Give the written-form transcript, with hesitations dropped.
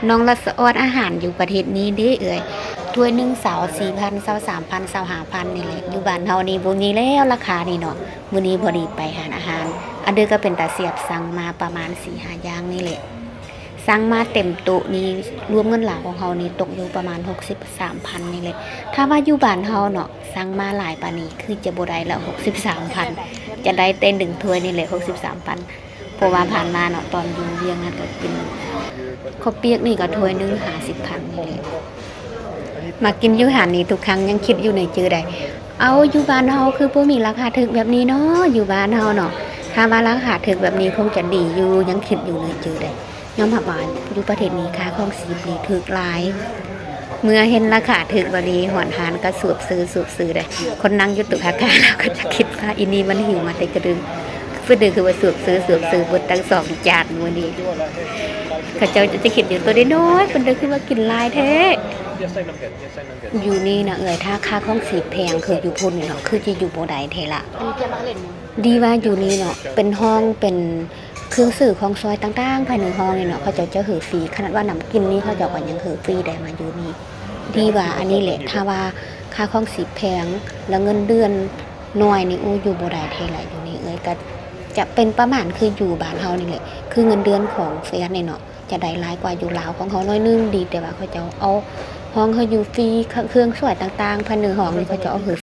น้องละสะออดอาหารอยู่ประเทศนี้เด้เอ่ยถ้วยหนึง4,000 23,000 25,000นี่แหละอยู่บ้านเฮานี่บ่มีแล้วราคานี่เนาะมื้อนี้พอดีไปหาอาหารอันเด้อก็เป็นตาเสียบสั่งมาประมาณ4-5อย่างนี่แหละสั่งมาเต็มโต๊ะนี่รวมเงินหลาวของเฮานี่ตกอยู่ประมาณ63,000นี่แหละถ้าว่าอยู่บ้านเฮาเนาะสั่งมาหลายปานนี้คือจะบ่ได้แล้ว63,000จะได้แต่1ถ้วยนี่แหละ63,000เพราะว่าผ่านมาเนาะตอนอยู่เวียงนั่นก็กิน ข้าวเปียกนี่ก็ถ้วยหนึง50,000นี่แหละมากินอยู่หาดนี่ทุกครั้งยังคิดอยู่ในจือใดเอาอยู่บ้านเฮาคือบ่มีราคาถูกแบบนี้เนาะอยู่บ้านเฮาเนาะถ้าว่าราคาถูกแบบนี้คงจะดีอยู่ยังคิดอยู่ในจือใดยอมรับว่าอยู่ประเทศนี้ค่าของชีพนี่ถูกหลาย เมื่อเห็นราคาถูกแบบนี้หอนหานก็สูบซื้อได้คนนั่งอยู่ตึกอาคารแล้วก็จะคิดว่าอีนี่มันหิวมาแต่กระดึงเพื่อดึงคือว่าสูบซื้อเบิดตั้ง2จานมื้อนี้ เขาเจ้าจะคิดอยู่ตัวน้อยๆเป็นเด็กคือว่ากินลายแท้อยู่นี่นะถ้าค่าของสีแพงคืออยู่พุ่นเนาะคือจะอยู่โบไดเทละดีว่าอยู่นี่เนาะเป็นห้องเป็นเครื่องสื่อของซอยต่างๆภายในห้องนี่เนาะเขาเจะหือฟรีขนาดว่าน้ำกินนี่เขาเจะก็ยังหือฟรีได้มาอยู่นี่ดีว่าอันนี้แหละถ้าว่าค่าของสีแพงแล้วเงินเดือนน้อยนี่อยู่โบไดเทละอยู่นี่ก็จะเป็นประมาณคืออยู่บ้านเฮานี่แหละคือเงินเดือนของเฟียสนี่เนาะ จะได้หลายกว่าอยู่ลาวของเขาน้อยนึงดีแต่ว่าเขาจะเอาห้องเขาอยู่ฟรีเครื่องช่วยต่างๆภายในห้องนี่เขาจะเอาหือ